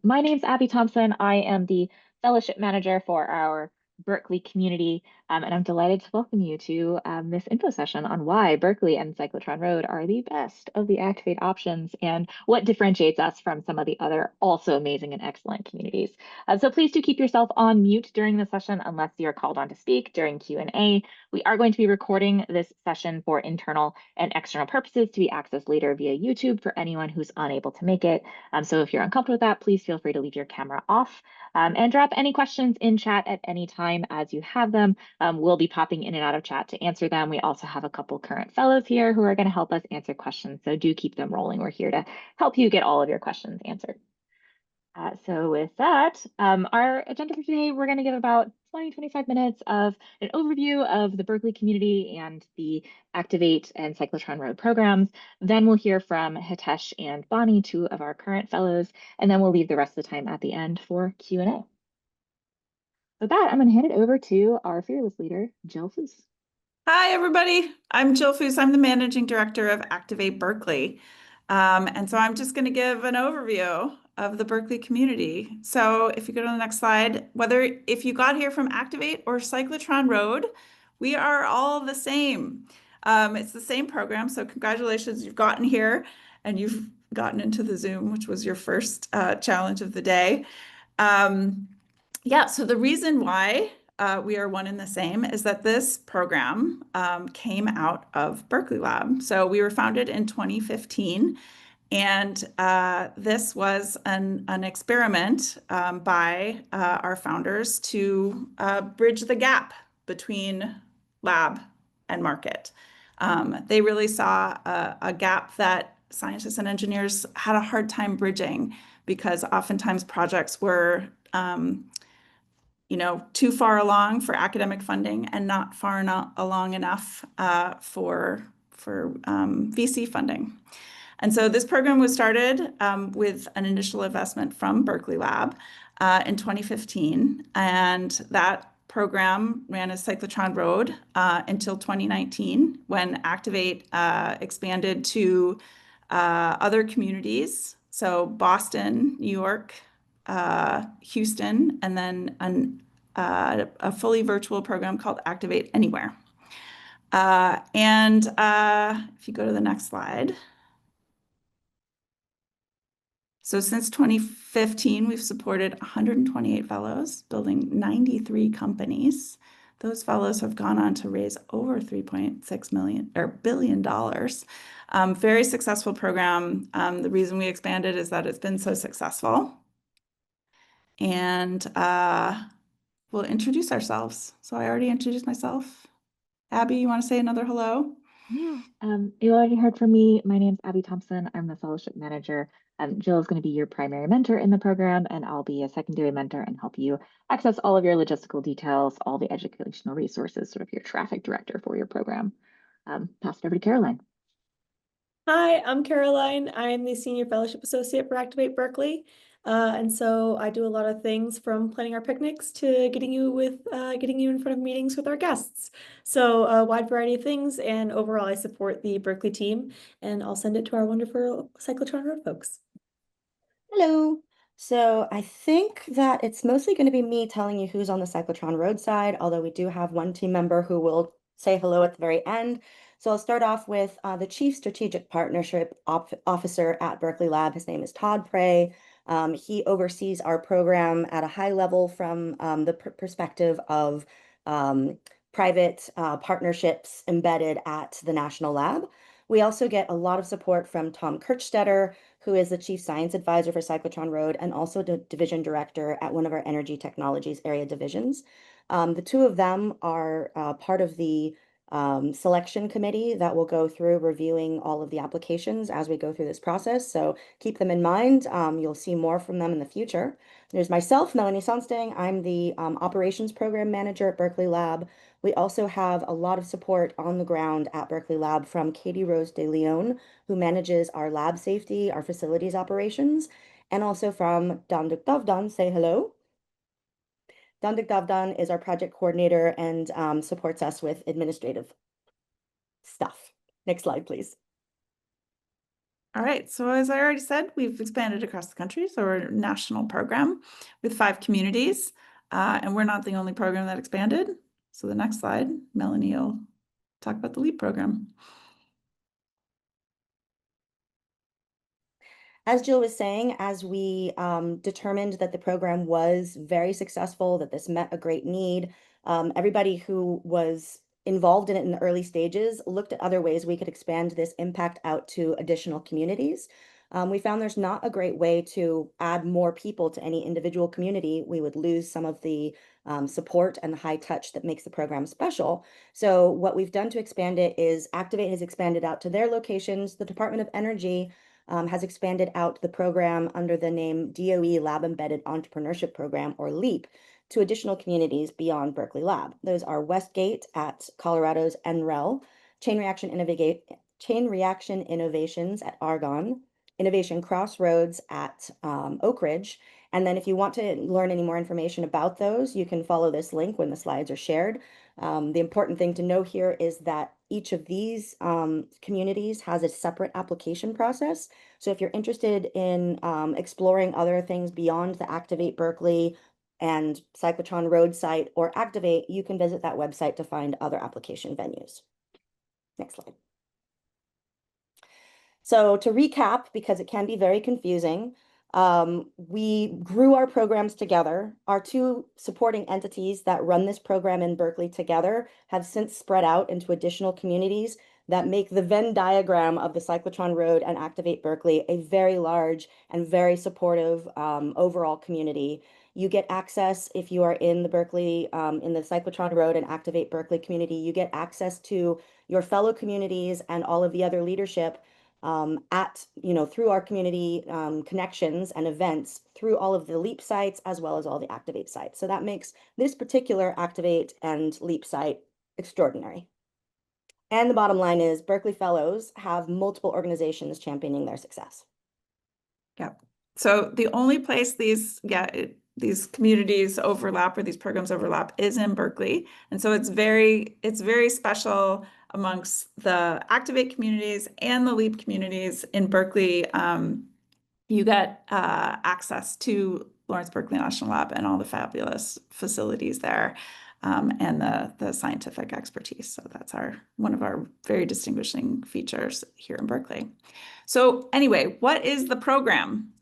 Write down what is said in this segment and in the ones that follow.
My name's Abby Thompson. I am the fellowship manager for our Berkeley community, and I'm delighted to welcome you to this info session on why Berkeley and Cyclotron Road are the best of the Activate options and what differentiates us from some of the other also amazing and excellent communities. So please do keep yourself on mute during the session unless you're called on to speak during Q&A. We are going to be recording this session for internal and external purposes to be accessed later via YouTube for anyone who's unable to make it. So if you're uncomfortable with that, please feel free to leave your camera off and drop any questions in chat at any time as you have them. We'll be popping in and out of chat to answer them. We also have a couple current fellows here who are going to help us answer questions. So do keep them rolling. We're here to help you get all of your questions answered. So with that, our agenda for today, we're going to give about 25 minutes of an overview of the Berkeley community and the Activate and Cyclotron Road programs. Then we'll hear from Hitesh and Bonnie, two of our current fellows, and then we'll leave the rest of the time at the end for Q&A. With that, I'm going to hand it over to our fearless leader, Jill Foose. Hi, everybody. I'm Jill Foose. I'm the managing director of Activate Berkeley. And so I'm just going to give an overview of the Berkeley community. So if you go to the next slide, if you got here from Activate or Cyclotron Road, we are all the same. It's the same program. So congratulations, you've gotten here and you've gotten into the Zoom, which was your first challenge of the day. So the reason why we are one and the same is that this program came out of Berkeley Lab. So we were founded in 2015, and this was an experiment by our founders to bridge the gap between lab and market. They really saw a gap that scientists and engineers had a hard time bridging because oftentimes projects were too far along for academic funding and not along enough for VC funding. And so this program was started with an initial investment from Berkeley Lab in 2015. And that program ran as Cyclotron Road until 2019, when Activate expanded to other communities. So Boston, New York, Houston, and then a fully virtual program called Activate Anywhere. If you go to the next slide. So since 2015, we've supported 128 fellows, building 93 companies. Those fellows have gone on to raise over $3.6 billion. Very successful program. The reason we expanded is that it's been so successful. And we'll introduce ourselves. So I already introduced myself. Abby, you want to say another hello? Yeah, you already heard from me. My name's Abby Thompson. I'm the fellowship manager. Jill is going to be your primary mentor in the program, and I'll be a secondary mentor and help you access all of your logistical details, all the educational resources, sort of your traffic director for your program. Pass it over to Caroline. Hi, I'm Caroline. I'm the Senior Fellowship Associate for Activate Berkeley. And so I do a lot of things from planning our picnics to getting you in front of meetings with our guests. So a wide variety of things. And overall, I support the Berkeley team, and I'll send it to our wonderful Cyclotron Road folks. Hello. So I think that it's mostly going to be me telling you who's on the Cyclotron Road side, although we do have one team member who will say hello at the very end. So I'll start off with the Chief Strategic Partnership Officer at Berkeley Lab. His name is Todd Prey. He oversees our program at a high level from the perspective of private partnerships embedded at the National Lab. We also get a lot of support from Tom Kirchstetter, who is the Chief Science Advisor for Cyclotron Road and also the Division Director at one of our Energy Technologies area divisions. The two of them are part of the selection committee that will go through reviewing all of the applications as we go through this process. So keep them in mind. You'll see more from them in the future. There's myself, Melanie Sonstang. I'm the Operations Program Manager at Berkeley Lab. We also have a lot of support on the ground at Berkeley Lab from Katie Rose de Leon, who manages our lab safety, our facilities operations, and also from Danduk Davdan. Say hello. Danduk Davdan is our project coordinator and supports us with administrative stuff. Next slide, please. All right, so as I already said, we've expanded across the country. So we're a national program with 5 communities, and we're not the only program that expanded. So the next slide, Melanie will talk about the LEAP program. As Jill was saying, as we determined that the program was very successful, that this met a great need, everybody who was involved in it in the early stages looked at other ways we could expand this impact out to additional communities. We found there's not a great way to add more people to any individual community. We would lose some of the support and the high touch that makes the program special. So what we've done to expand it is Activate has expanded out to their locations. The Department of Energy has expanded out the program under the name DOE Lab Embedded Entrepreneurship Program, or LEAP, to additional communities beyond Berkeley Lab. Those are Westgate at Colorado's NREL, Chain Reaction Innovations at Argonne, Innovation Crossroads at Oak Ridge. And then if you want to learn any more information about those, you can follow this link when the slides are shared. The important thing to know here is that each of these communities has a separate application process. So if you're interested in exploring other things beyond the Activate Berkeley and Cyclotron Road site or Activate, you can visit that website to find other application venues. Next slide. So to recap, because it can be very confusing, we grew our programs together. Our 2 supporting entities that run this program in Berkeley together have since spread out into additional communities that make the Venn diagram of the Cyclotron Road and Activate Berkeley a very large and very supportive overall community. You get access, if you are in the Berkeley, in the Cyclotron Road and Activate Berkeley community, you get access to your fellow communities and all of the other leadership through our community connections and events through all of the LEAP sites as well as all the Activate sites. So that makes this particular Activate and LEAP site extraordinary. And the bottom line is Berkeley Fellows have multiple organizations championing their success. Yeah. So the only place these communities overlap or these programs overlap is in Berkeley. And so it's very special amongst the Activate communities and the LEAP communities in Berkeley. You get access to Lawrence Berkeley National Lab and all the fabulous facilities there, and the scientific expertise. So that's one of our very distinguishing features here in Berkeley. So anyway, what is the program?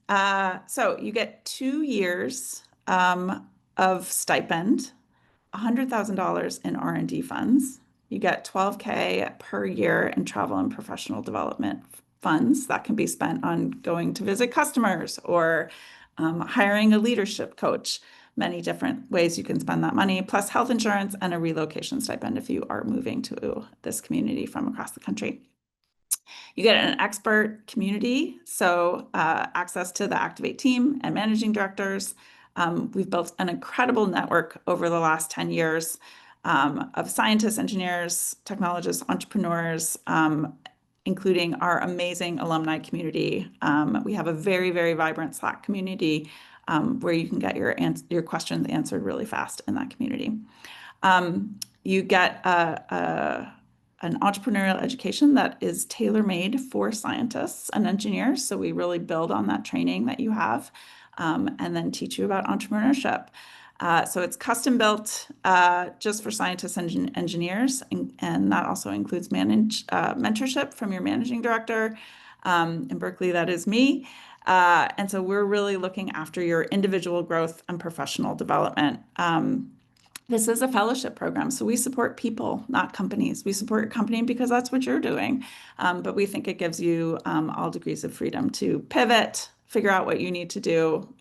So you get 2 years of stipend, $100,000 in R&D funds. You get $12K per year in travel and professional development funds that can be spent on going to visit customers or hiring a leadership coach. Many different ways you can spend that money, plus health insurance and a relocation stipend if you are moving to this community from across the country. You get an expert community, so access to the Activate team and managing directors. We've built an incredible network over the last 10 years of scientists, engineers, technologists, entrepreneurs, including our amazing alumni community. We have a very, very vibrant Slack community where you can get your questions answered really fast in that community. You get an entrepreneurial education that is tailor-made for scientists and engineers. So we really build on that training that you have and then teach you about entrepreneurship. So it's custom built just for scientists and engineers, and that also includes mentorship from your managing director. In Berkeley, that is me. And so we're really looking after your individual growth and professional development. This is a fellowship program, so we support people, not companies. We support your company because that's what you're doing. But we think it gives you all degrees of freedom to pivot, figure out what you need to do.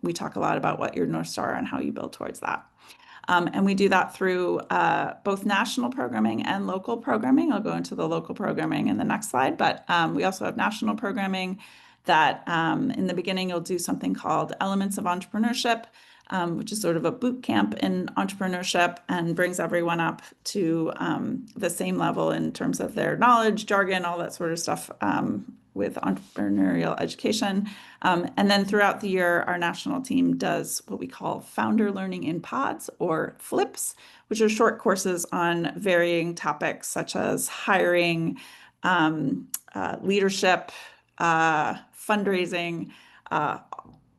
We talk a lot about what your North Star and how you build towards that. And we do that through both national programming and local programming. I'll go into the local programming in the next slide, but we also have national programming that in the beginning, you'll do something called Elements of Entrepreneurship, which is sort of a boot camp in entrepreneurship and brings everyone up to the same level in terms of their knowledge, jargon, all that sort of stuff with entrepreneurial education. And then throughout the year, our national team does what we call Founder Learning in Pods, or FLIPs, which are short courses on varying topics such as hiring, leadership, fundraising,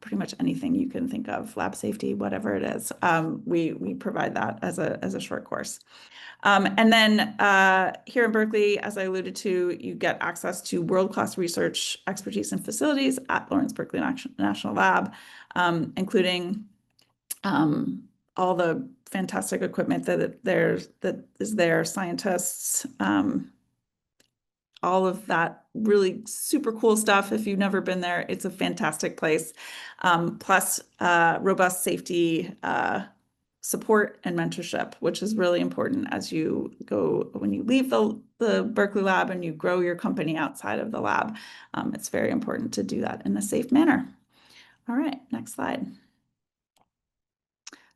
pretty much anything you can think of, lab safety, whatever it is. We provide that as a short course. And then here in Berkeley, as I alluded to, you get access to world-class research expertise and facilities at Lawrence Berkeley National Lab, including all the fantastic equipment that is there, scientists, all of that really super cool stuff. If you've never been there, it's a fantastic place. Plus robust safety support and mentorship, which is really important as you go, when you leave the Berkeley lab and you grow your company outside of the lab. It's very important to do that in a safe manner. All right, next slide.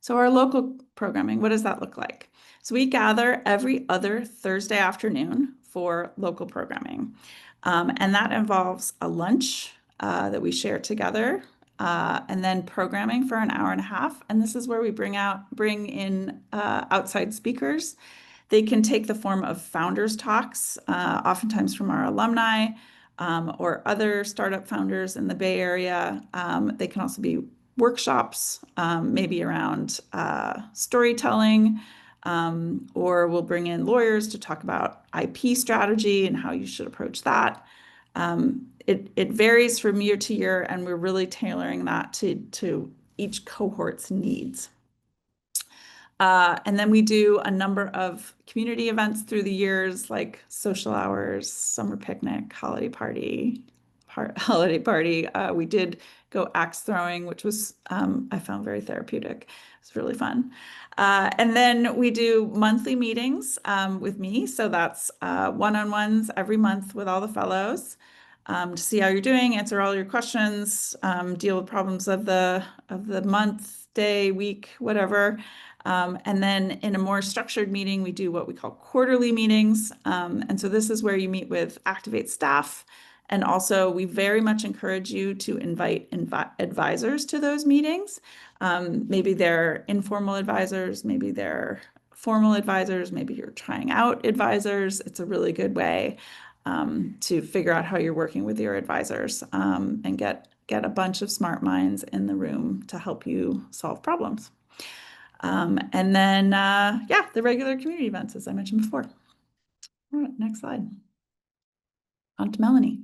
So our local programming, what does that look like? So we gather every other Thursday afternoon for local programming. And that involves a lunch that we share together, and then programming for an hour and a half. And this is where we bring in outside speakers. They can take the form of founders talks, oftentimes from our alumni, or other startup founders in the Bay Area. They can also be workshops, maybe around storytelling, or we'll bring in lawyers to talk about IP strategy and how you should approach that. It varies from year to year, and we're really tailoring that to each cohort's needs. And then we do a number of community events through the years, like social hours, summer picnic, holiday party. We did go axe throwing, which was I found very therapeutic. It's really fun. And then we do monthly meetings with me. So that's one-on-ones every month with all the fellows to see how you're doing, answer all your questions, deal with problems of the month, day, week, whatever. And then in a more structured meeting, we do what we call quarterly meetings. And so this is where you meet with Activate staff. And also, we very much encourage you to invite advisors to those meetings. Maybe they're informal advisors, maybe they're formal advisors, maybe you're trying out advisors. It's a really good way to figure out how you're working with your advisors and get a bunch of smart minds in the room to help you solve problems. And then, yeah, the regular community events, as I mentioned before. All right, next slide. On to Melanie.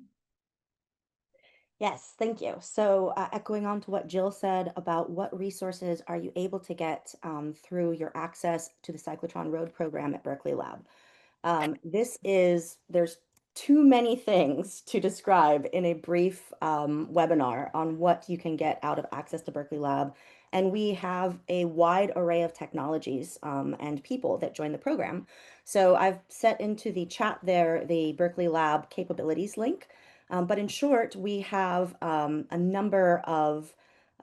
Yes, thank you. So echoing on to what Jill said about what resources are you able to get through your access to the Cyclotron Road program at Berkeley Lab. There's too many things to describe in a brief webinar on what you can get out of access to Berkeley Lab. And we have a wide array of technologies and people that join the program. So I've set into the chat there the Berkeley Lab capabilities link. But in short, we have a number of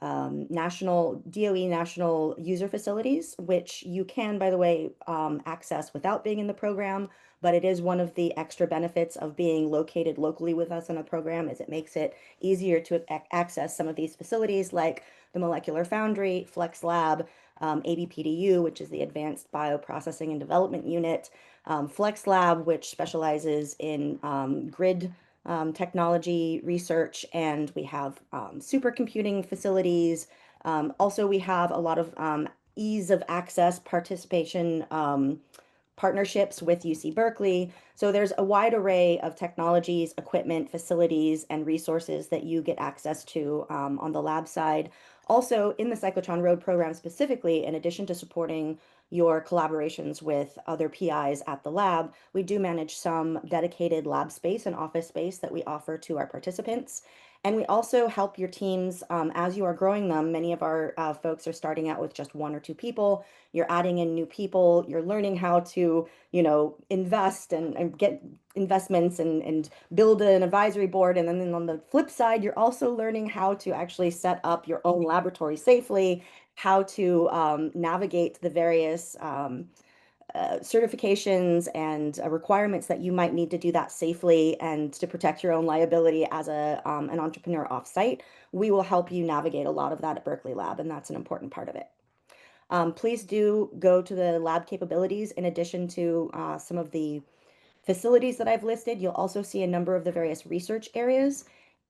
DOE national user facilities, which you can, by the way, access without being in the program. But it is one of the extra benefits of being located locally with us in a program, is it makes it easier to access some of these facilities like the Molecular Foundry, Flex Lab, ABPDU, which is the Advanced Bioprocessing and Development Unit, Flex Lab, which specializes in grid technology research, and we have supercomputing facilities. Also, we have a lot of ease of access participation partnerships with UC Berkeley. So there's a wide array of technologies, equipment, facilities, and resources that you get access to on the lab side. Also, in the Cyclotron Road program specifically, in addition to supporting your collaborations with other PIs at the lab, we do manage some dedicated lab space and office space that we offer to our participants. And we also help your teams as you are growing them. Many of our folks are starting out with just 1 or 2 people. You're adding in new people. You're learning how to, invest and get investments and build an advisory board. And then on the flip side, you're also learning how to actually set up your own laboratory safely, how to navigate the various certifications and requirements that you might need to do that safely and to protect your own liability as an entrepreneur offsite. We will help you navigate a lot of that at Berkeley Lab, and that's an important part of it. Please do go to the lab capabilities. In addition to some of the facilities that I've listed, you'll also see a number of the various research areas.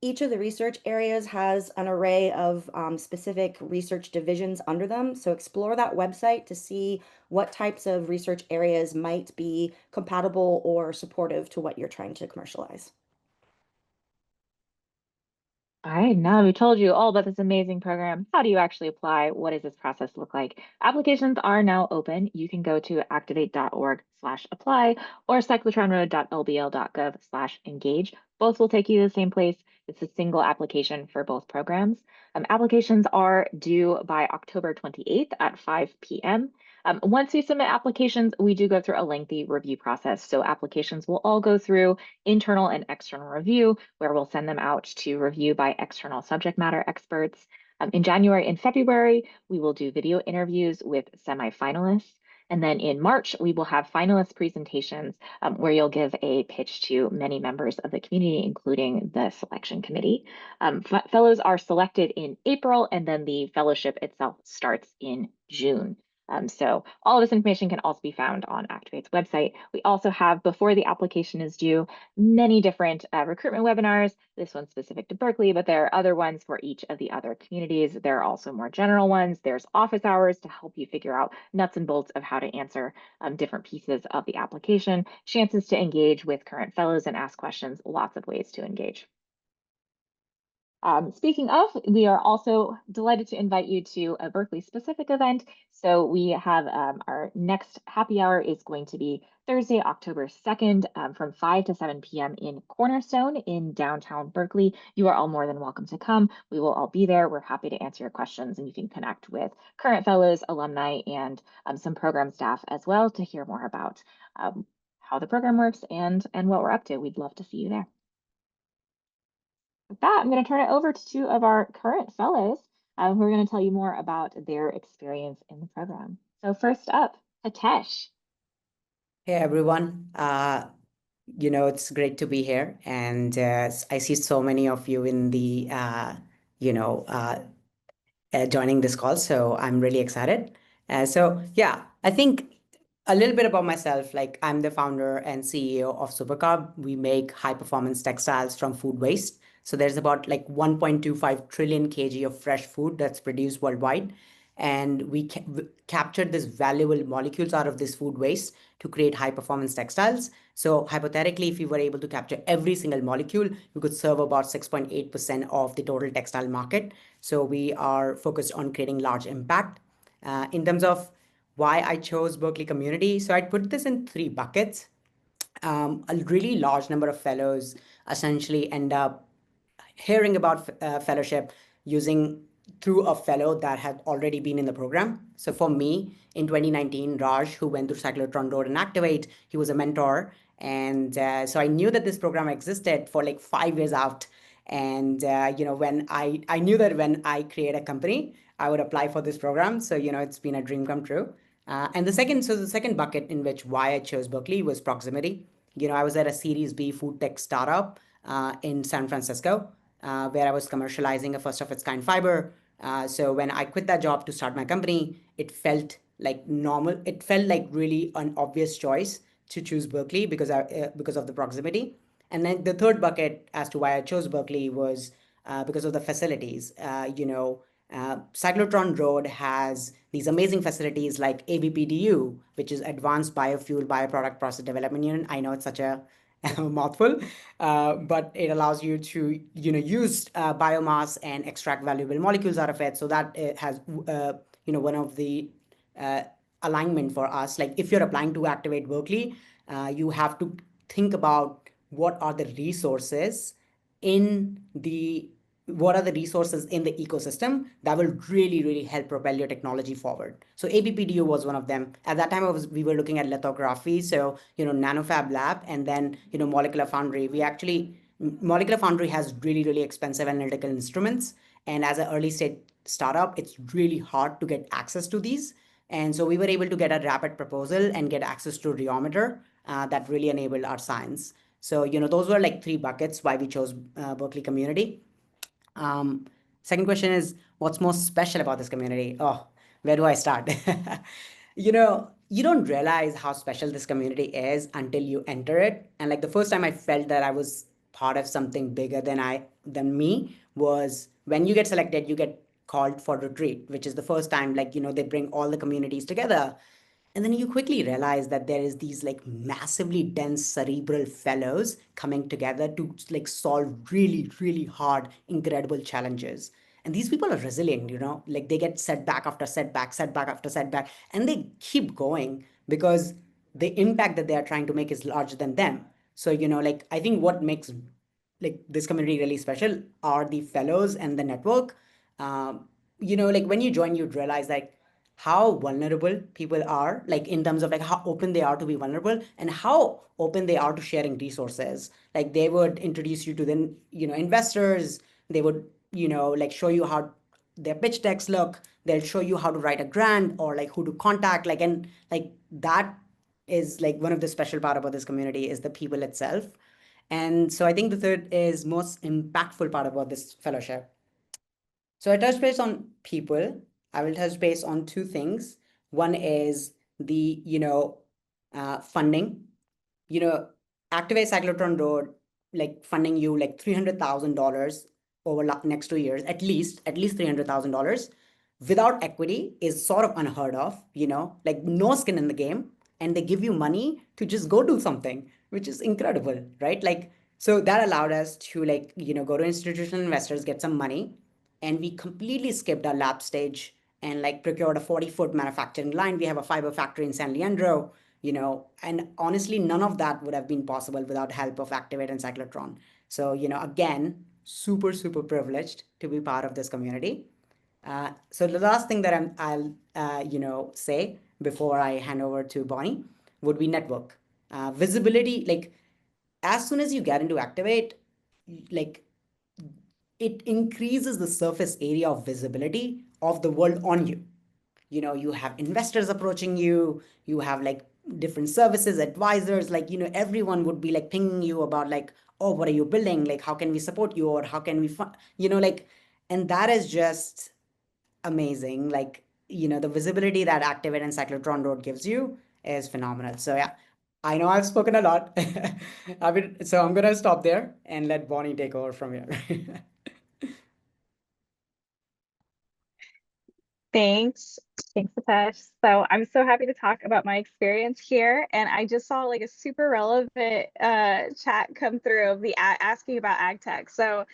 each of the research areas has an array of specific research divisions under them. So explore that website to see what types of research areas might be compatible or supportive to what you're trying to commercialize. All right, now we told you all about this amazing program. How do you actually apply? What does this process look like? Applications are now open. You can go to activate.org/apply or cyclotronroad.lbl.gov/engage. Both will take you to the same place. It's a single application for both programs. Applications are due by October 28th at 5 p.m. Once we submit applications, we do go through a lengthy review process. So applications will all go through internal and external review, where we'll send them out to review by external subject matter experts. In January and February, we will do video interviews with semifinalists. And then in March, we will have finalist presentations where you'll give a pitch to many members of the community, including the selection committee. Fellows are selected in April, and then the fellowship itself starts in June. So all of this information can also be found on Activate's website. We also have, before the application is due, many different recruitment webinars. This one's specific to Berkeley, but there are other ones for each of the other communities. There are also more general ones. There's office hours to help you figure out nuts and bolts of how to answer different pieces of the application, chances to engage with current fellows and ask questions, lots of ways to engage. Speaking of, we are also delighted to invite you to a Berkeley specific event. So we have our next happy hour is going to be Thursday, October 2nd from 5 to 7 p.m. in Cornerstone in downtown Berkeley. You are all more than welcome to come. We will all be there. We're happy to answer your questions, and you can connect with current fellows, alumni, and some program staff as well to hear more about how the program works and what we're up to. We'd love to see you there. With that, I'm going to turn it over to two of our current fellows who are going to tell you more about their experience in the program. So first up, Hitesh. Hey everyone. It's great to be here, and I see so many of you in the joining this call, so I'm really excited. I think a little bit about myself. Like, I'm the founder and CEO of Supercarb. We make high performance textiles from food waste. So there's about like 1.25 trillion kg of fresh food that's produced worldwide. And we captured these valuable molecules out of this food waste to create high performance textiles. So hypothetically, if we were able to capture every single molecule, we could serve about 6.8% of the total textile market. So we are focused on creating large impact. In terms of why I chose Berkeley community, so I'd put this in three buckets. A really large number of fellows essentially end up hearing about fellowship through a fellow that had already been in the program. So for me, in 2019, Raj, who went through Cyclotron Road and Activate, he was a mentor. And so I knew that this program existed for like 5 years out. And, when I knew that when I create a company, I would apply for this program. So, it's been a dream come true. And the second bucket in which why I chose Berkeley was proximity. I was at a Series B food tech startup in San Francisco, where I was commercializing a first of its kind fiber. So when I quit that job to start my company, it felt like normal. It felt like really an obvious choice to choose Berkeley because of the proximity. And then the third bucket as to why I chose Berkeley was because of the facilities. Cyclotron Road has these amazing facilities like ABPDU, which is Advanced Biofuel Bioproduct Process Development Unit. I know it's such a mouthful, but it allows you to use biomass and extract valuable molecules out of it. So that has one of the alignment for us. Like, if you're applying to Activate Berkeley, you have to think about what are the resources in the ecosystem that will really, really help propel your technology forward. So ABPDU was one of them. At that time, we were looking at lithography, so nanofab lab, and then molecular foundry. Molecular foundry has really, really expensive analytical instruments, and as an early stage startup, it's really hard to get access to these. And so we were able to get a rapid proposal and get access to rheometer that really enabled our science. So those were like three buckets why we chose Berkeley community. Second question is, what's most special about this community? Oh, where do I start? You don't realize how special this community is until you enter it. And like the first time I felt that I was part of something bigger than me was when you get selected, you get called for retreat, which is the first time, like, they bring all the communities together. And then you quickly realize that there is these like massively dense cerebral fellows coming together to like solve really, really hard, incredible challenges. And these people are resilient, like they get setback after setback, setback after setback, and they keep going because the impact that they are trying to make is larger than them. So, like I think what makes like this community really special are the fellows and the network. Like when you join, you'd realize like how vulnerable people are, like in terms of like how open they are to be vulnerable and how open they are to sharing resources. Like they would introduce you to the, investors. They would, like show you how their pitch decks look. They'll show you how to write a grant or like who to contact. Like, and like that is like one of the special part about this community is the people itself. And so I think the third is most impactful part about this fellowship. So I touched base on people. I will touch base on two things. One is the, funding. Activate Cyclotron Road, like funding you like $300,000 over next 2 years, at least $300,000 without equity is sort of unheard of, like no skin in the game. And they give you money to just go do something, which is incredible, right? Like, so that allowed us to like, go to institutional investors, get some money, and we completely skipped our lab stage and like procured a 40-foot manufacturing line. We have a fiber factory in San Leandro, and honestly, none of that would have been possible without help of Activate and Cyclotron. So, again, super, super privileged to be part of this community. So the last thing that I'll say before I hand over to Bonnie would be network. Visibility, like as soon as you get into Activate, like it increases the surface area of visibility of the world on you. You have investors approaching you, you have like different services, advisors, like, everyone would be like pinging you about like, oh, what are you building? Like, how can we support you? Or how can we, like, and that is just amazing. Like, the visibility that Activate and Cyclotron Road gives you is phenomenal. So yeah, I know I've spoken a lot. So I'm going to stop there and let Bonnie take over from here. Thanks. Thanks, Tatesh. So I'm so happy to talk about my experience here. And I just saw like a super relevant chat come through of the asking about ag tech. So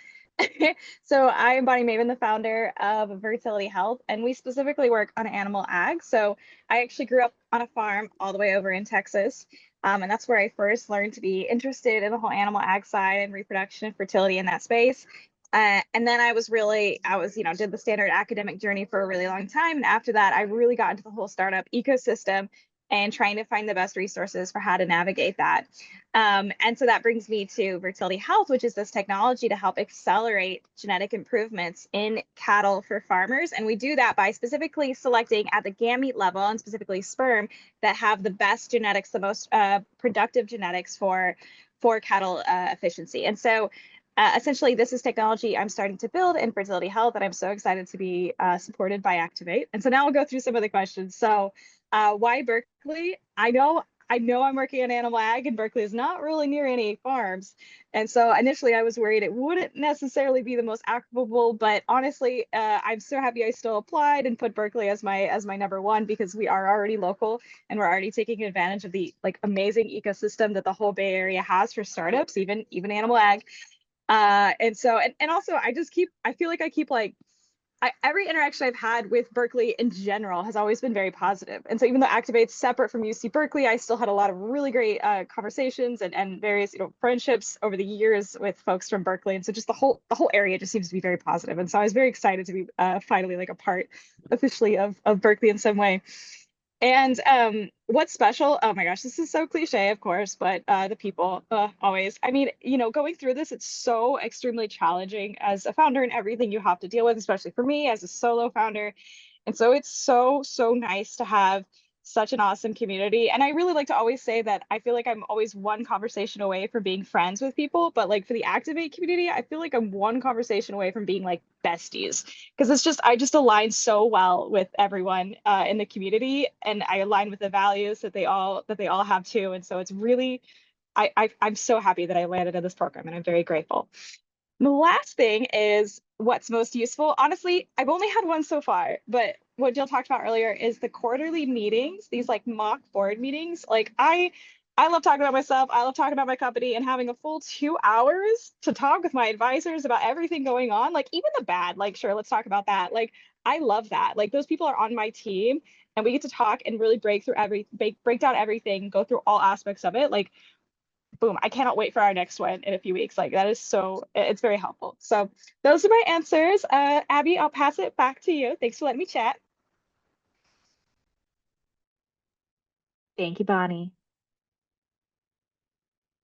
so I am Bonnie Maven, the founder of Fertility Health, and we specifically work on animal ag. So I actually grew up on a farm all the way over in Texas. And that's where I first learned to be interested in the whole animal ag side and reproduction and fertility in that space. And then I was, did the standard academic journey for a really long time. And after that, I really got into the whole startup ecosystem and trying to find the best resources for how to navigate that. And so that brings me to Fertility Health, which is this technology to help accelerate genetic improvements in cattle for farmers. And we do that by specifically selecting at the gamete level and specifically sperm that have the best genetics, the most productive genetics for cattle efficiency. And so essentially, this is technology I'm starting to build in fertility health, and I'm so excited to be supported by Activate. And so now we'll go through some of the questions. So why Berkeley? I know I'm working on animal ag, and Berkeley is not really near any farms. And so initially I was worried it wouldn't necessarily be the most applicable, but honestly, I'm so happy I still applied and put Berkeley as my number one because we are already local and we're already taking advantage of the like amazing ecosystem that the whole Bay Area has for startups, even animal ag. And also I feel like I keep like every interaction I've had with Berkeley in general has always been very positive. And so even though Activate's separate from UC Berkeley, I still had a lot of really great conversations and various friendships over the years with folks from Berkeley. And so just the whole area just seems to be very positive. And so I was very excited to be finally like a part officially of Berkeley in some way. And what's special? Oh my gosh, this is so cliche, of course, but the people, always. I mean, going through this, it's so extremely challenging as a founder and everything you have to deal with, especially for me as a solo founder. And so it's so, so nice to have such an awesome community. And I really like to always say that I feel like I'm always one conversation away from being friends with people. But like for the Activate community, I feel like I'm one conversation away from being like besties because I just align so well with everyone in the community, and I align with the values that they all have too. And so it's really, I'm so happy that I landed in this program, and I'm very grateful. The last thing is what's most useful. Honestly, I've only had one so far, but what Jill talked about earlier is the quarterly meetings, these like mock board meetings. Like I love talking about myself. I love talking about my company and having a full 2 hours to talk with my advisors about everything going on, like even the bad, like sure, let's talk about that. Like I love that. Like those people are on my team and we get to talk and really break down everything, go through all aspects of it. Like boom, I cannot wait for our next one in a few weeks. Like that is it's very helpful. So those are my answers. Abby, I'll pass it back to you. Thanks for letting me chat. Thank you, Bonnie.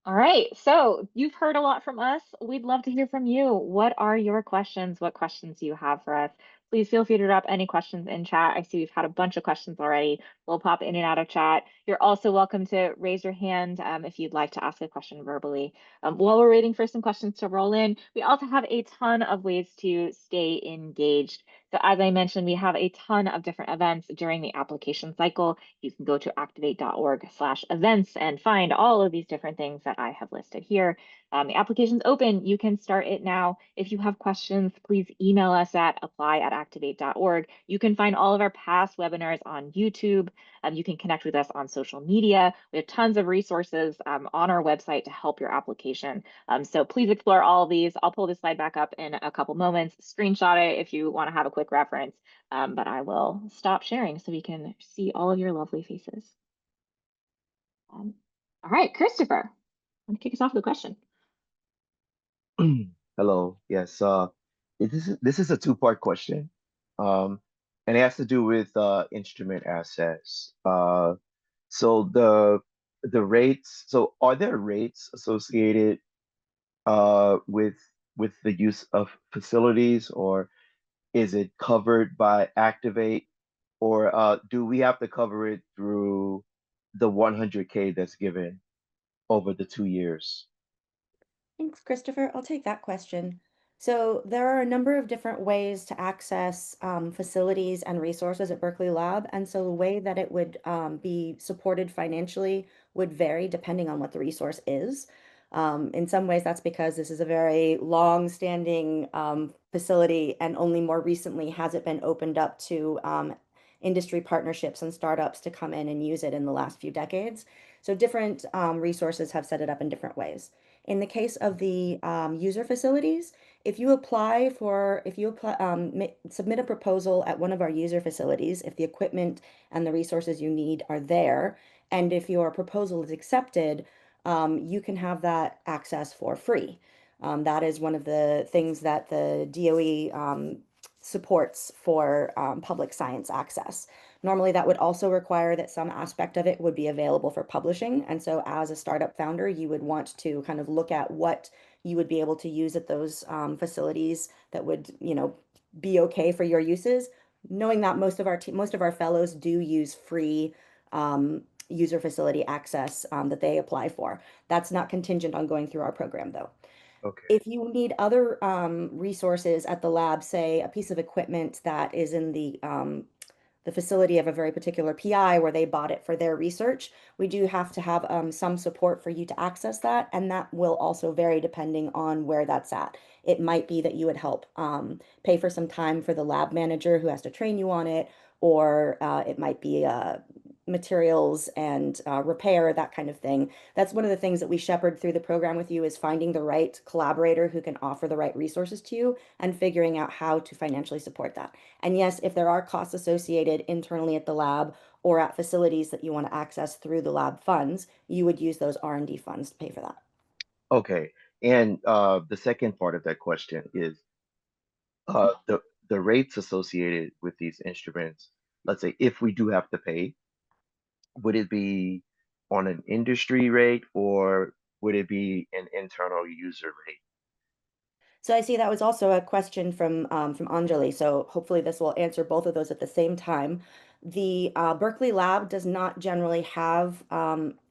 All right, so you've heard a lot from us. We'd love to hear from you. What are your questions? What questions do you have for us? Please feel free to drop any questions in chat. I see we've had a bunch of questions already. We'll pop in and out of chat. You're also welcome to raise your hand if you'd like to ask a question verbally. While we're waiting for some questions to roll in, we also have a ton of ways to stay engaged. So as I mentioned, we have a ton of different events during the application cycle. You can go to activate.org/events and find all of these different things that I have listed here. The application's open. You can start it now. If you have questions, please email us at apply@activate.org. You can find all of our past webinars on YouTube. You can connect with us on social media. We have tons of resources on our website to help your application. So please explore all of these. I'll pull this slide back up in a couple moments. Screenshot it if you want to have a quick reference. But I will stop sharing so we can see all of your lovely faces. All right, Christopher, want to kick us off with a question? Hello. Yes. This is a two-part question. And it has to do with instrument access. So the rates. So are there rates associated with the use of facilities, or is it covered by Activate, or do we have to cover it through the 100K that's given over the 2 years? Thanks, Christopher. I'll take that question. So there are a number of different ways to access facilities and resources at Berkeley Lab. And so the way that it would be supported financially would vary depending on what the resource is. In some ways, that's because this is a very long-standing facility, and only more recently has it been opened up to industry partnerships and startups to come in and use it in the last few decades. So different resources have set it up in different ways. In the case of the user facilities, if you submit a proposal at one of our user facilities, if the equipment and the resources you need are there, and if your proposal is accepted, you can have that access for free. That is one of the things that the DOE supports for public science access. Normally, that would also require that some aspect of it would be available for publishing. And so as a startup founder, you would want to kind of look at what you would be able to use at those facilities that would, be okay for your uses, knowing that most of our fellows do use free user facility access that they apply for. That's not contingent on going through our program, though. Okay. If you need other resources at the lab, say a piece of equipment that is in the facility of a very particular PI where they bought it for their research, we do have to have some support for you to access that, and that will also vary depending on where that's at. It might be that you would help pay for some time for the lab manager who has to train you on it, or it might be materials and repair, that kind of thing. That's one of the things that we shepherd through the program with you, is finding the right collaborator who can offer the right resources to you and figuring out how to financially support that. And yes, if there are costs associated internally at the lab or at facilities that you want to access through the lab funds, you would use those R&D funds to pay for that. Okay. And the second part of that question is the rates associated with these instruments. Let's say if we do have to pay, would it be on an industry rate, or would it be an internal user rate? So I see that was also a question from Anjali. So hopefully this will answer both of those at the same time. The Berkeley Lab does not generally have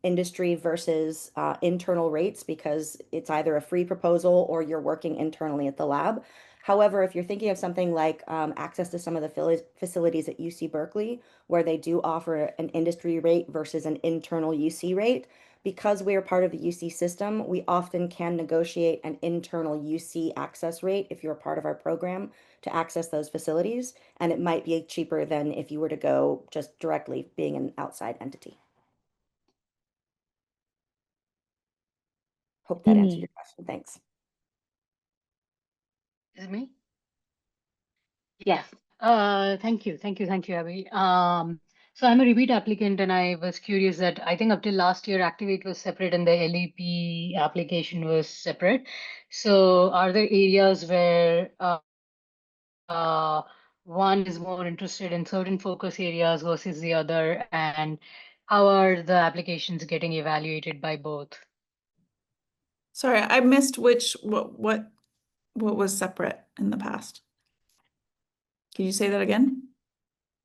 industry versus internal rates, because it's either a free proposal or you're working internally at the lab. However, if you're thinking of something like access to some of the facilities at UC Berkeley, where they do offer an industry rate versus an internal UC rate, because we're part of the UC system, we often can negotiate an internal UC access rate if you're a part of our program to access those facilities, and it might be cheaper than if you were to go just directly being an outside entity. Hope that answered your question. Thanks. Is it me? Yes. Thank you, Abby. So I'm a repeat applicant, and I was curious that I think up till last year, Activate was separate and the LEP application was separate. So are there areas where uh, one is more interested in certain focus areas versus the other, and how are the applications getting evaluated by both? Sorry, I missed what was separate in the past. Can you say that again?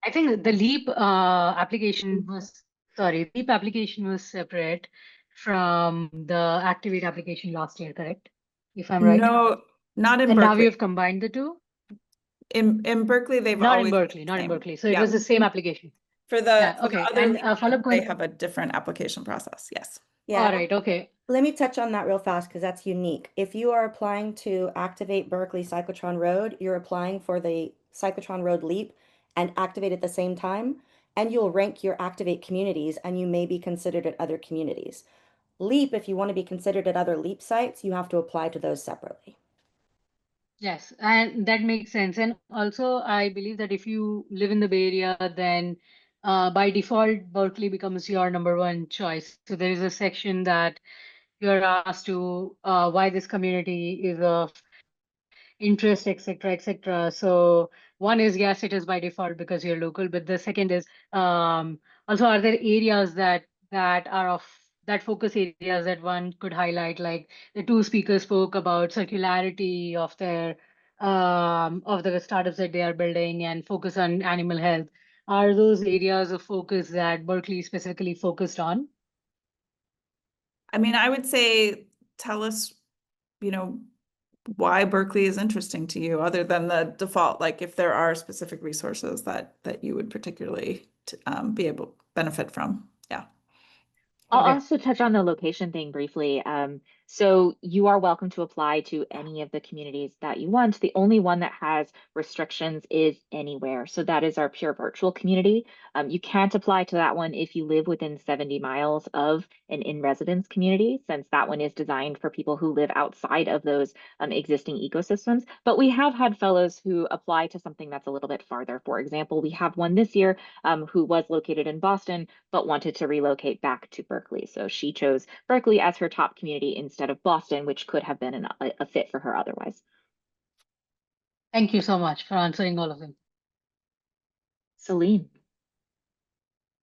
I think the LEAP application was, sorry, LEAP application was separate from the Activate application last year, correct? If I'm right. No, not in And now Berkeley. you've combined the two? In Berkeley, they've Not in always Berkeley, been not the in same. Berkeley. So it Yeah. was the same application. For Yeah, the okay. other And league, a follow-up they question. have a different application process. Yes. Yeah. All right, okay. Let me touch on that real fast because that's unique. If you are applying to Activate Berkeley Cyclotron Road, you're applying for the Cyclotron Road Leap and Activate at the same time, and you'll rank your Activate communities and you may be considered at other communities. Leap, if you want to be considered at other Leap sites, you have to apply to those separately. Yes, and that makes sense. And also, I believe that if you live in the Bay Area, then by default, Berkeley becomes your number one choice. So there is a section that you're asked to why this community is of interest, etc., etc. So one is yes, it is by default because you're local, but the second is also are there areas that are of that focus areas that one could highlight, like the two speakers spoke about circularity of the startups that they are building and focus on animal health. Are those areas of focus that Berkeley specifically focused on? I mean, I would say, tell us, why Berkeley is interesting to you, other than the default, like if there are specific resources that you would particularly be able to benefit from. Yeah. I'll Okay. also touch on the location thing briefly. So you are welcome to apply to any of the communities that you want. The only one that has restrictions is Anywhere. So that is our pure virtual community. You can't apply to that one if you live within 70 miles of an in-residence community, since that one is designed for people who live outside of those existing ecosystems. But we have had fellows who apply to something that's a little bit farther. For example, we have one this year who was located in Boston, but wanted to relocate back to Berkeley. So she chose Berkeley as her top community instead of Boston, which could have been a fit for her otherwise. Thank you so much for answering all of them. Celine.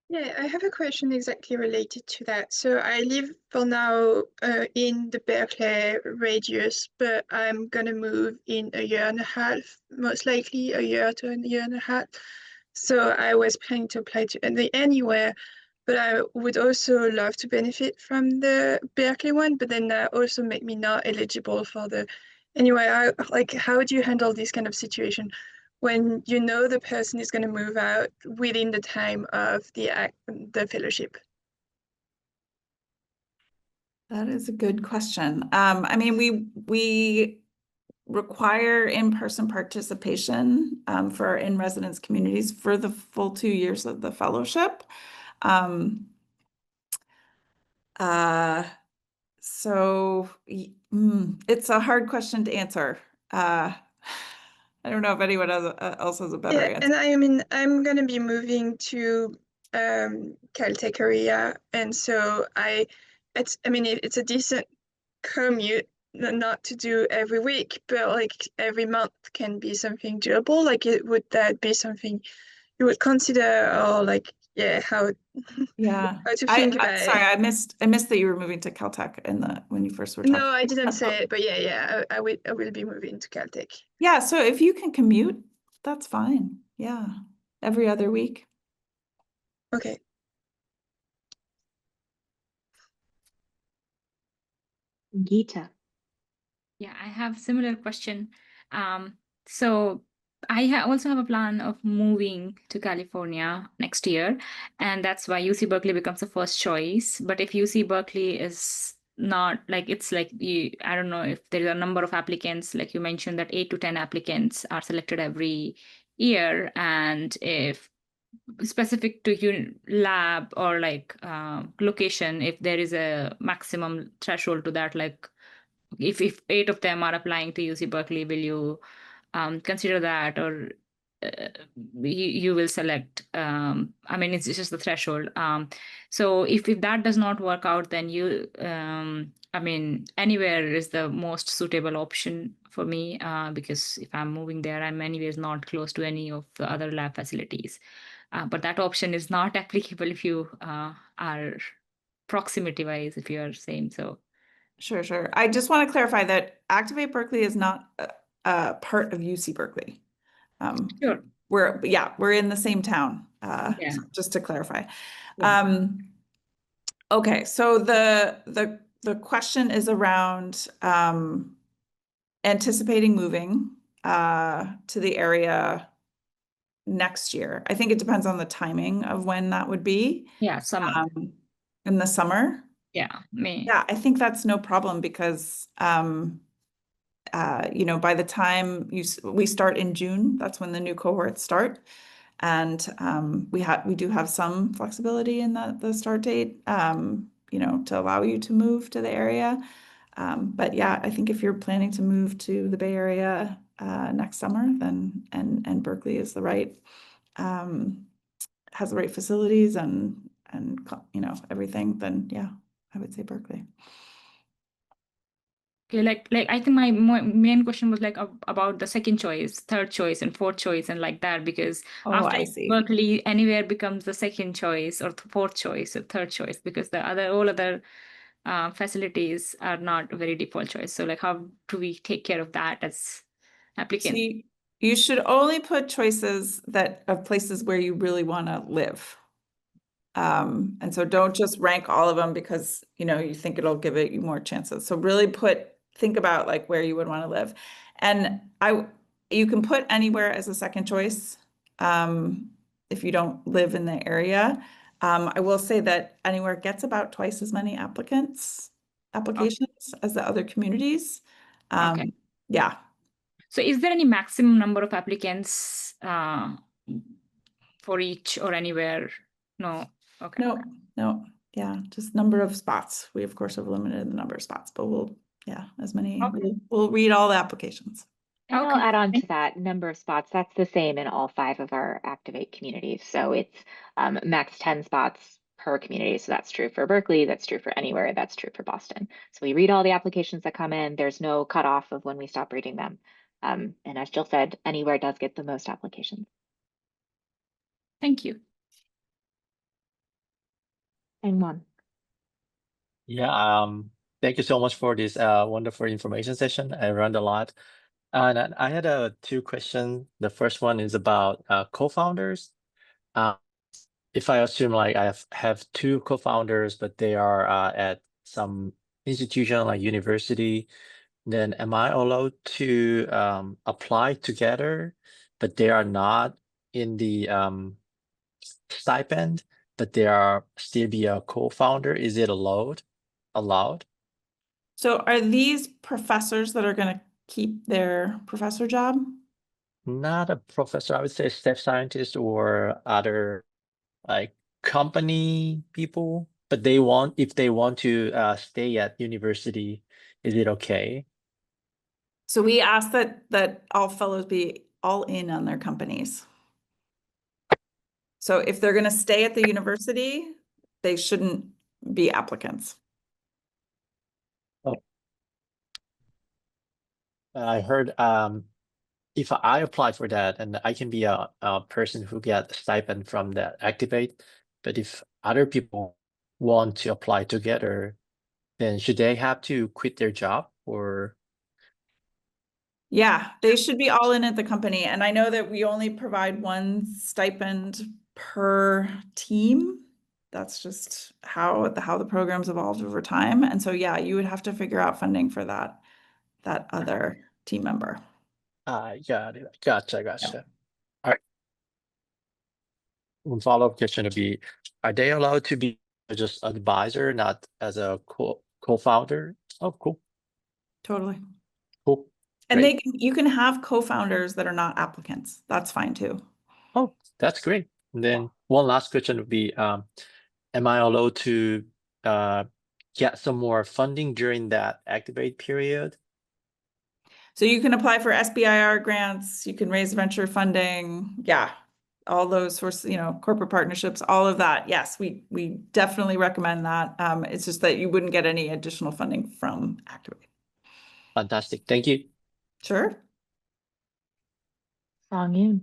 Yeah, I have a question exactly related to that. So I live for now in the Berkeley radius, but I'm gonna move in a year and a half, most likely a year to a year and a half. So I was planning to apply to the Anywhere, but I would also love to benefit from the Berkeley one, but then that also make me not eligible for the Anywhere. How do you handle this kind of situation when you know the person is going to move out within the time of the fellowship? That is a good question. I mean, we require in-person participation for our in-residence communities for the full 2 years of the fellowship. So it's a hard question to answer. I don't know if anyone else has a better answer. And I mean, I'm going to be moving to Caltech area, and so it's a decent commute, not to do every week, but like every month can be something doable. Like, would that be something you would consider, or like, yeah, how to think about sorry, it? I missed that you were moving to Caltech when you first were talking. No, I didn't say it, but yeah, I will be moving to Caltech. Yeah, so if you can commute, that's fine. Yeah, every other week. Okay. Geeta. Yeah, I have similar question. So also have a plan of moving to California next year, and that's why UC Berkeley becomes the first choice. But if UC Berkeley is not like, it's like I don't know if there is a number of applicants, like you mentioned that 8 to 10 applicants are selected every year, and if specific to lab or like location, if there is a maximum threshold to that, like if 8 of them are applying to UC Berkeley, will you consider that, or you will select? I mean, it's just the threshold. So if that does not work out, then I mean, anywhere is the most suitable option for me, because if I'm moving there, I'm anyways not close to any of the other lab facilities. But that option is not applicable if you are proximity wise, if you are same. So Sure. I just want to clarify that Activate Berkeley is not a part of UC Berkeley. sure. We're in the same town, Yeah. so just to clarify. Yeah. Okay, so the question is around anticipating moving to the area next year. I think it depends on the timing of when that would be. Yeah, summer. In the summer. Yeah, May. Yeah, I think that's no problem because you know, by the time we start in June, that's when the new cohorts start. And we do have some flexibility in the start date, you know, to allow you to move to the area. But yeah, I think if you're planning to move to the Bay Area next summer, then and Berkeley is the right has the right facilities and you know everything, then yeah, I would say Berkeley. Okay, like I think my main question was like about the second choice, third choice, and fourth choice, and like that, because after I see. Berkeley, anywhere becomes the second choice or fourth choice or third choice, because all other facilities are not a very default choice. So like, how do we take care of that as applicants? See, you should only put choices of places where you really want to live. And so don't just rank all of them because, you know, you think it'll give it you more chances. So really think about like where you would want to live. And you can put anywhere as a second choice if you don't live in the area. I will say that anywhere gets about twice as many applications as the other communities. Okay. Yeah. So is there any maximum number of applicants for each or anywhere? No. Okay. No. Yeah, just number of spots. We of course have limited the number of spots, but we'll read all the applications. And Okay. I'll add on to that number of spots. That's the same in all 5 of our Activate communities. So it's max 10 spots per community. So that's true for Berkeley. That's true for anywhere. That's true for Boston. So we read all the applications that come in. There's no cutoff of when we stop reading them. And as Jill said, anywhere does get the most applications. Thank you. And one. Yeah, thank you so much for this wonderful information session. I learned a lot. And I had 2 questions. The first one is about co-founders. If I assume like I have 2 co-founders, but they are at some institution like university, then am I allowed to apply together, but they are not in the stipend, but they are still be a co-founder? Is it allowed? So are these professors that are going to keep their professor job? Not a professor, I would say staff scientist or other like company people, but if they want to stay at university, is it okay? So we ask that all fellows be all in on their companies. So if they're going to stay at the university, they shouldn't be applicants. Oh. I heard if I apply for that, and I can be a person who get stipend from that Activate, but if other people want to apply together, then should they have to quit their job or? Yeah, they should be all in at the company. And I know that we only provide one stipend per team. That's just how the program's evolved over time. And so, yeah, you would have to figure out funding for that other team member. Got it. Gotcha. All right. One follow-up question would be, are they allowed to be just advisor, not as a co-founder? Oh, cool. Totally. Cool. And Great. you can have co-founders that are not applicants. That's fine too. Oh, that's great. And then one last question would be, am I allowed to get some more funding during that Activate period? So you can apply for SBIR grants, you can raise venture funding. Yeah. All those sorts, corporate partnerships, all of that. Yes, we definitely recommend that. It's just that you wouldn't get any additional funding from Activate. Fantastic. Thank you. Sure. Song Yoon.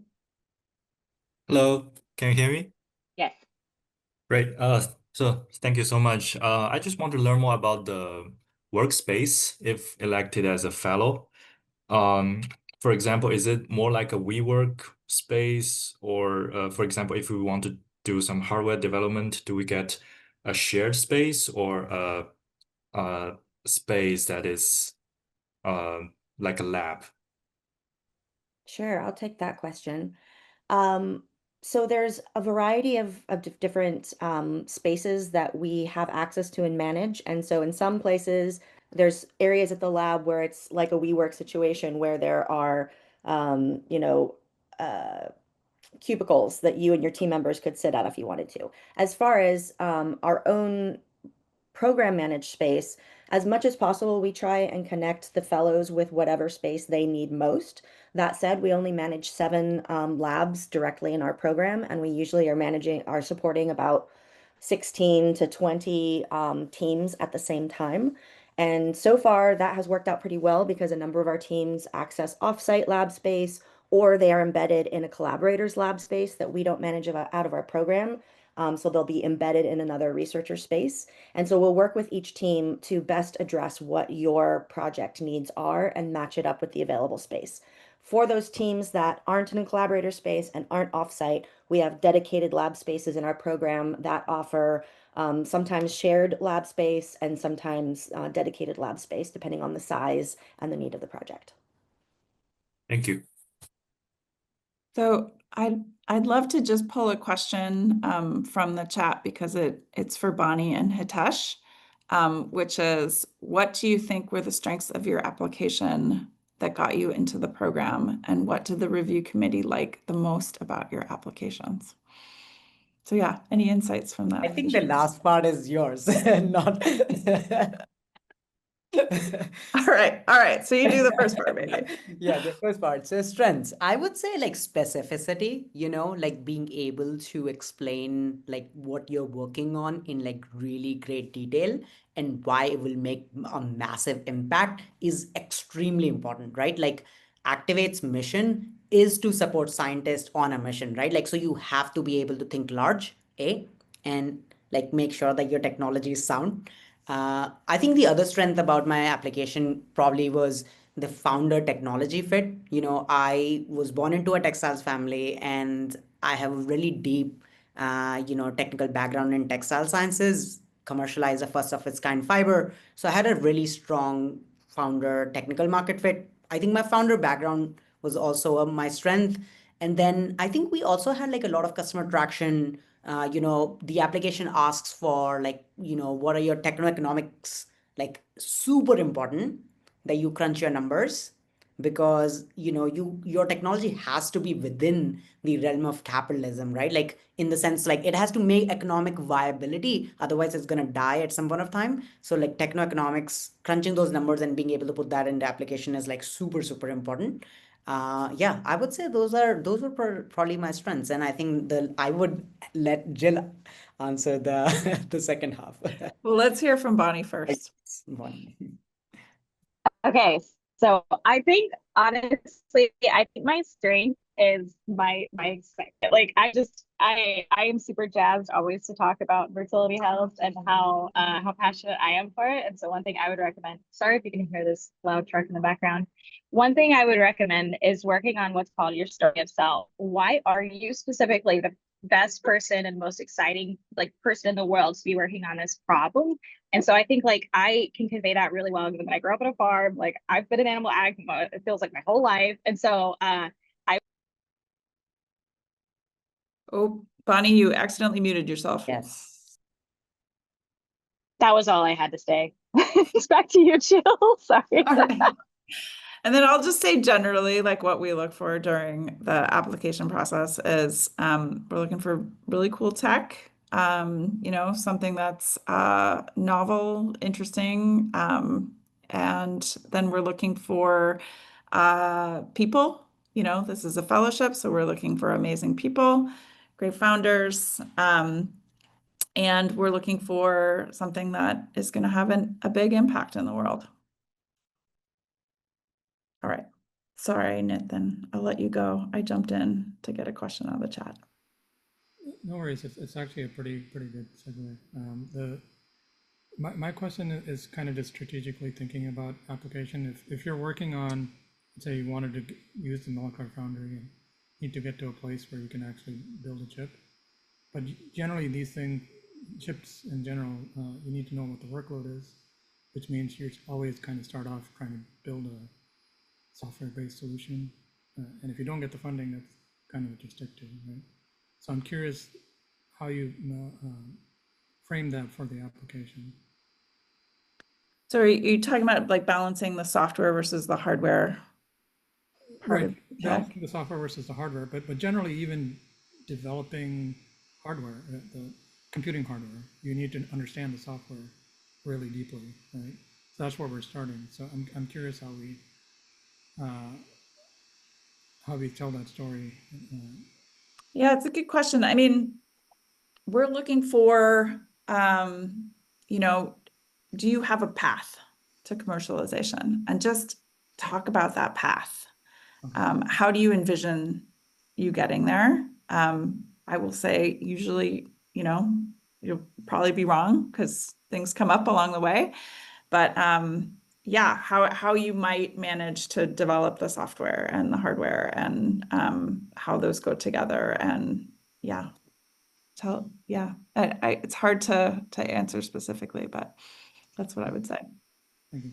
Hello, can you hear me? Yes. Great. So thank you so much. I just want to learn more about the workspace if elected as a fellow. For example, is it more like a WeWork space, or for example, if we want to do some hardware development, do we get a shared space or a space that is like a lab? Sure, I'll take that question. So there's a variety of different spaces that we have access to and manage. And so in some places, there's areas at the lab where it's like a WeWork situation where there are, uh, cubicles that you and your team members could sit at if you wanted to. As far as our own program managed space, as much as possible, we try and connect the fellows with whatever space they need most. That said, we only manage 7 labs directly in our program, and we usually are supporting about 16 to 20 teams at the same time. And so far, that has worked out pretty well because a number of our teams access offsite lab space, or they are embedded in a collaborator's lab space that we don't manage out of our program. So they'll be embedded in another researcher space. And so we'll work with each team to best address what your project needs are and match it up with the available space. For those teams that aren't in a collaborator space and aren't offsite, we have dedicated lab spaces in our program that offer sometimes shared lab space and sometimes dedicated lab space, depending on the size and the need of the project. Thank you. So I'd love to just pull a question from the chat because it's for Bonnie and Hitesh, which is, what do you think were the strengths of your application that got you into the program, and what did the review committee like the most about your applications? So yeah, any insights from that? I think the last part is yours, not. All right. So you do the first part, maybe. Yeah, the first part. So strengths. I would say like specificity, like being able to explain like what you're working on in like really great detail and why it will make a massive impact is extremely important, right? Like Activate's mission is to support scientists on a mission, right? Like, so you have to be able to think large, and like make sure that your technology is sound. I think the other strength about my application probably was the founder technology fit. I was born into a textiles family and I have a really deep, technical background in textile sciences, commercialized a first of its kind fiber. So I had a really strong founder technical market fit. I think my founder background was also my strength. And then I think we also had like a lot of customer traction. The application asks for like, what are your techno-economics, like super important that you crunch your numbers because, your technology has to be within the realm of capitalism, right? Like in the sense, like it has to make economic viability. Otherwise it's going to die at some point of time. So like techno-economics, crunching those numbers and being able to put that in the application is like super, super important. Yeah, I would say those were probably my strengths, and I think I would let Jill answer the second half. Well, let's hear from Bonnie first. Bonnie. Okay, so I think honestly, I think my strength is my excitement. Like I am super jazzed always to talk about fertility health and how passionate I am for it. And so one thing I would recommend, sorry if you can hear this loud truck in the background. One thing I would recommend is working on what's called your story of self. Why are you specifically best person and most exciting like person in the world to be working on this problem. And so I think like I can convey that really well. When I grew up on a farm, like I've been an animal ag, it feels like my whole life. And so Oh, Bonnie, you accidentally muted yourself. Yes. that was all I had to say. It's back to you, Jill. Sorry. All right. And then I'll just say generally, like what we look for during the application process is we're looking for really cool tech, something that's novel, interesting. And then we're looking for people. This is a fellowship, so we're looking for amazing people, great founders. And we're looking for something that is going to have a big impact in the world. All right. Sorry, Nathan. I'll let you go. I jumped in to get a question out of the chat. No worries. It's actually a pretty good segue. My question is kind of just strategically thinking about application. If you're working on, say, you wanted to use the molecular foundry and need to get to a place where you can actually build a chip, but generally these things, chips in general, you need to know what the workload is, which means you always kind of start off trying to build a software-based solution, and if you don't get the funding, that's kind of what you stick to, right? So I'm curious how you frame that for the application. So are you talking about like balancing the software versus the hardware part of the tech? The software versus the hardware, but generally even developing hardware, the computing hardware, you need to understand the software really deeply, right? So that's where we're starting. So I'm curious how we tell that story. Yeah, it's a good question. I mean, we're looking for, do you have a path to commercialization? And just talk about that path. How do you envision you getting there? I will say usually, you'll probably be wrong because things come up along the way. But yeah, how you might manage to develop the software and the hardware and how those go together. And yeah, it's hard to answer specifically, but that's what I would say. Thank you.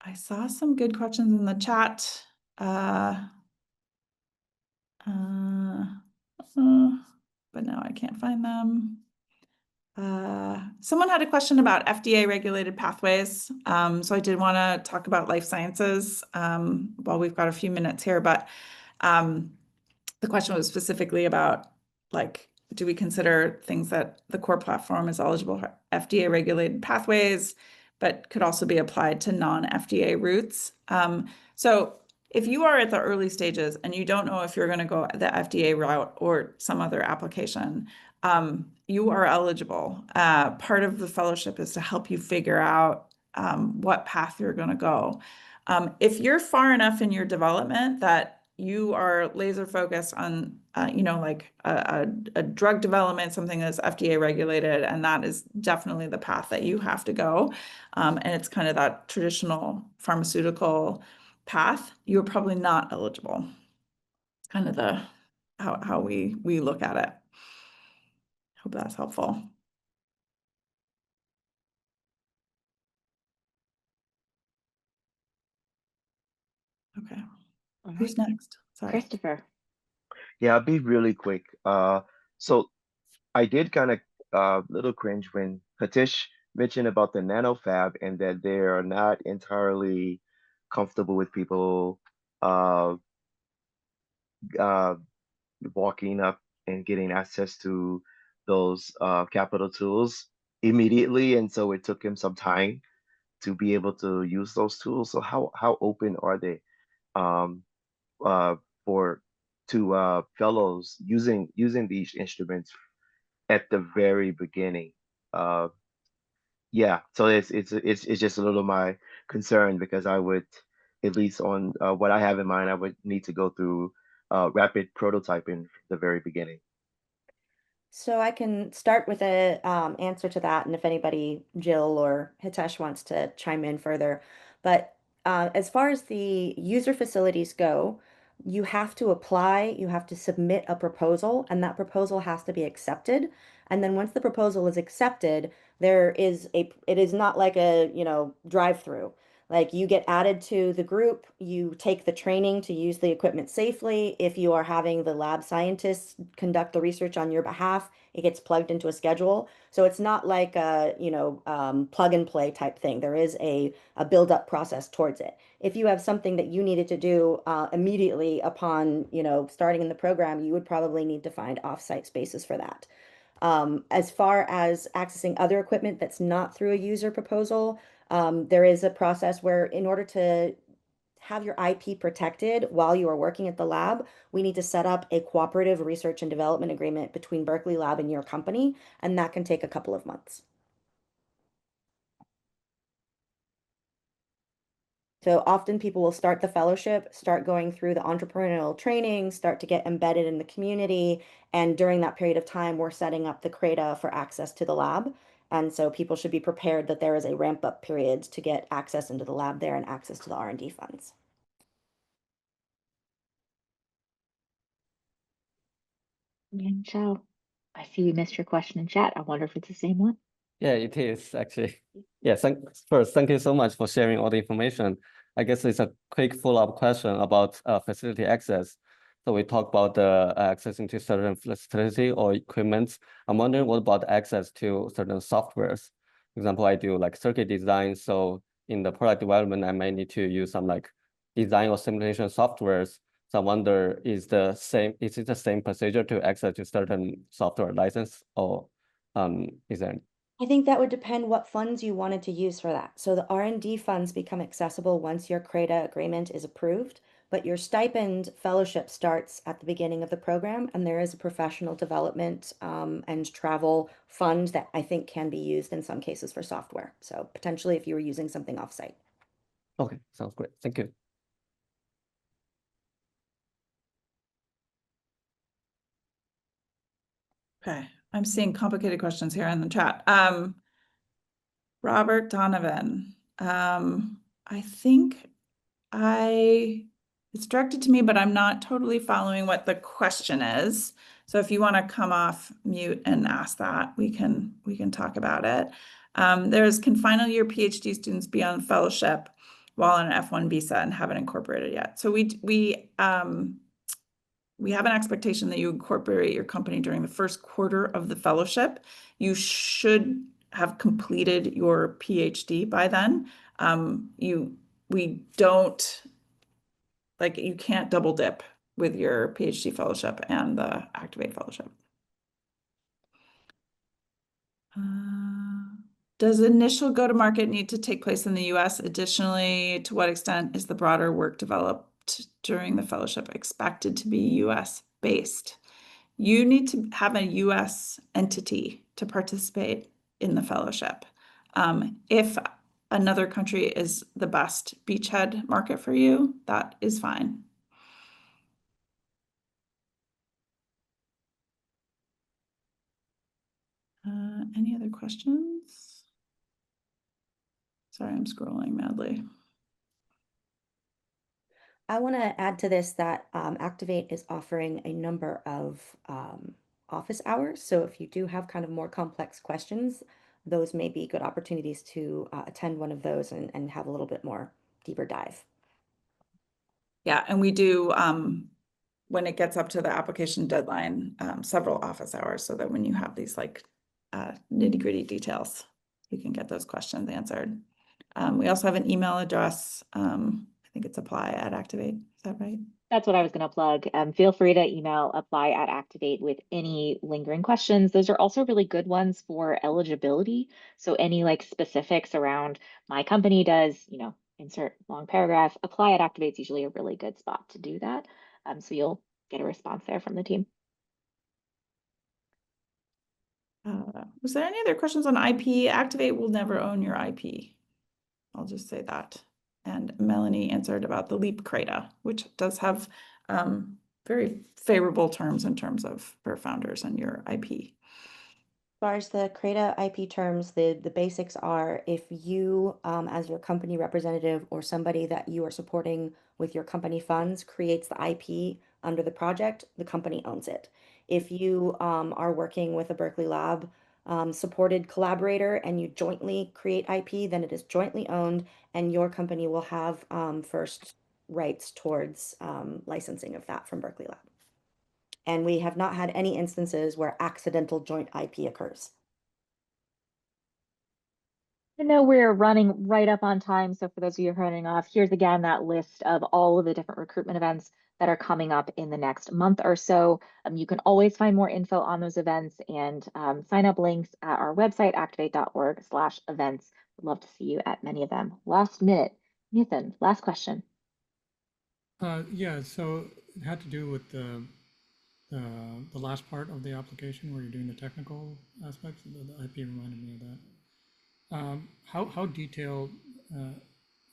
I saw some good questions in the chat. But now I can't find them. Someone had a question about FDA regulated pathways. So I did want to talk about life sciences while we've got a few minutes here, but the question was specifically about like, do we consider things that the core platform is eligible for FDA regulated pathways, but could also be applied to non-FDA routes? So if you are at the early stages and you don't know if you're going to go the FDA route or some other application, you are eligible. Part of the fellowship is to help you figure out what path you're going to go. If you're far enough in your development that you are laser focused on, like a drug development, something that's FDA regulated, and that is definitely the path that you have to go. And it's kind of that traditional pharmaceutical path, you're probably not eligible. It's kind of the how we look at it. Hope that's helpful. Okay. All Who's right. next? Sorry. Christopher. Yeah, I'll be really quick. So I did kind of little cringe when Hatish mentioned about the nanofab and that they are not entirely comfortable with people uh, uh, walking up and getting access to those capital tools immediately, and so it took him some time to be able to use those tools. So how open are they um, uh, for to fellows using these instruments at the very beginning? Uh, yeah, so it's just a little my concern because I would, at least on what I have in mind, I would need to go through rapid prototyping from the very beginning. So I can start with a answer to that, and if anybody, Jill or Hitesh, wants to chime in further. But as far as the user facilities go, you have to apply, you have to submit a proposal, and that proposal has to be accepted. And then once the proposal is accepted, it is not like a, drive-through. Like you get added to the group, you take the training to use the equipment safely. If you are having the lab scientists conduct the research on your behalf, it gets plugged into a schedule. So it's not like a, plug and play type thing. There is a build-up process towards it. If you have something that you needed to do immediately upon, starting in the program, you would probably need to find off-site spaces for that. As far as accessing other equipment that's not through a user proposal, there is a process where in order to have your IP protected while you are working at the lab, we need to set up a cooperative research and development agreement between Berkeley Lab and your company, and that can take a couple of months. So often people will start the fellowship, start going through the entrepreneurial training, start to get embedded in the community. And during that period of time, we're setting up the CRADA for access to the lab. And so people should be prepared that there is a ramp up period to get access into the lab there and access to the R&D funds. And Chow, I see we missed your question in chat. I wonder if it's the same one. Yeah, it is actually. Yeah, first, thank you so much for sharing all the information. I guess it's a quick follow-up question about facility access. So we talked about accessing to certain facility or equipment. I'm wondering what about access to certain softwares? For example, I do like circuit design. So in the product development, I may need to use some like design or simulation softwares. So I wonder, is it the same procedure to access to certain software license, or is there? I think that would depend what funds you wanted to use for that. So the R&D funds become accessible once your CRADA agreement is approved, but your stipend fellowship starts at the beginning of the program, and there is a professional development and travel fund that I think can be used in some cases for software. So potentially if you were using something offsite. Okay, sounds great. Thank you. Okay, I'm seeing complicated questions here in the chat. Robert Donovan, I think it's directed to me, but I'm not totally following what the question is. So if you want to come off mute and ask that, we can talk about it. Can final year PhD students be on fellowship while on an F1 visa and haven't incorporated yet? So we have an expectation that you incorporate your company during the first quarter of the fellowship. You should have completed your PhD by then. You can't double dip with your PhD fellowship and the Activate fellowship. Does initial go-to-market need to take place in the US? Additionally, to what extent is the broader work developed during the fellowship expected to be US based? You need to have a US entity to participate in the fellowship. If another country is the best beachhead market for you, that is fine. Any other questions? Sorry, I'm scrolling madly. I want to add to this that Activate is offering a number of office hours. So if you do have kind of more complex questions, those may be good opportunities to attend one of those and have a little bit more deeper dive. Yeah, and we do, when it gets up to the application deadline, several office hours so that when you have these like nitty-gritty details, you can get those questions answered. We also have an email address. I think it's apply@activate. Is that right? That's what I was going to plug. Feel free to email apply@activate with any lingering questions. Those are also really good ones for eligibility. So any like specifics around my company does, insert long paragraph. Apply@activate is usually a really good spot to do that. So you'll get a response there from the team. Was there any other questions on IP? Activate will never own your IP. I'll just say that. And Melanie answered about the Leap CRADA, which does have very favorable terms in terms of for founders and your IP. far as the CRADA IP terms, the basics are if you, as your company representative or somebody that you are supporting with your company funds, creates the IP under the project, the company owns it. If you are working with a Berkeley Lab supported collaborator and you jointly create IP, then it is jointly owned, and your company will have first rights towards licensing of that from Berkeley Lab. And we have not had any instances where accidental joint IP occurs. I know we're running right up on time, so for those of you who are running off, here's again that list of all of the different recruitment events that are coming up in the next month or so. You can always find more info on those events and sign up links at our website, activate.org/events. Would love to see you at many of them. Last minute, Nathan, last question. Yeah, so it had to do with the last part of the application where you're doing the technical aspects. The IP reminded me of that. How detailed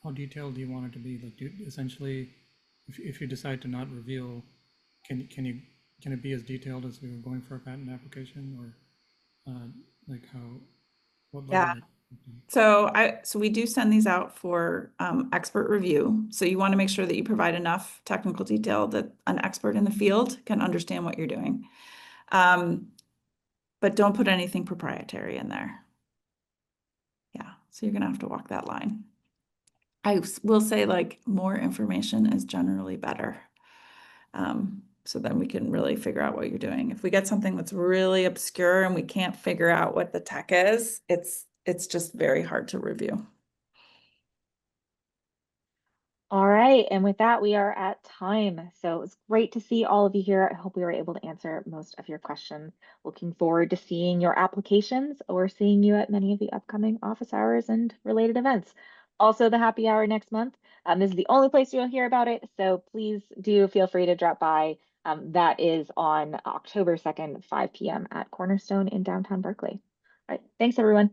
do you want it to be? Like, essentially, if you decide to not reveal, can it be as detailed as we were going for a patent application, or like what level? Yeah. So we do send these out for expert review. So you want to make sure that you provide enough technical detail that an expert in the field can understand what you're doing. But don't put anything proprietary in there. Yeah, so you're gonna have to walk that line. I will say, like, more information is generally better. So then we can really figure out what you're doing. If we get something that's really obscure and we can't figure out what the tech is, it's just very hard to review. All right, and with that, we are at time. So it's great to see all of you here. I hope we were able to answer most of your questions. Looking forward to seeing your applications or seeing you at many of the upcoming office hours and related events. Also, the happy hour next month. This is the only place you'll hear about it, so please do feel free to drop by. That is on October 2nd, 5 p.m. at Cornerstone in downtown Berkeley. All right, thanks everyone.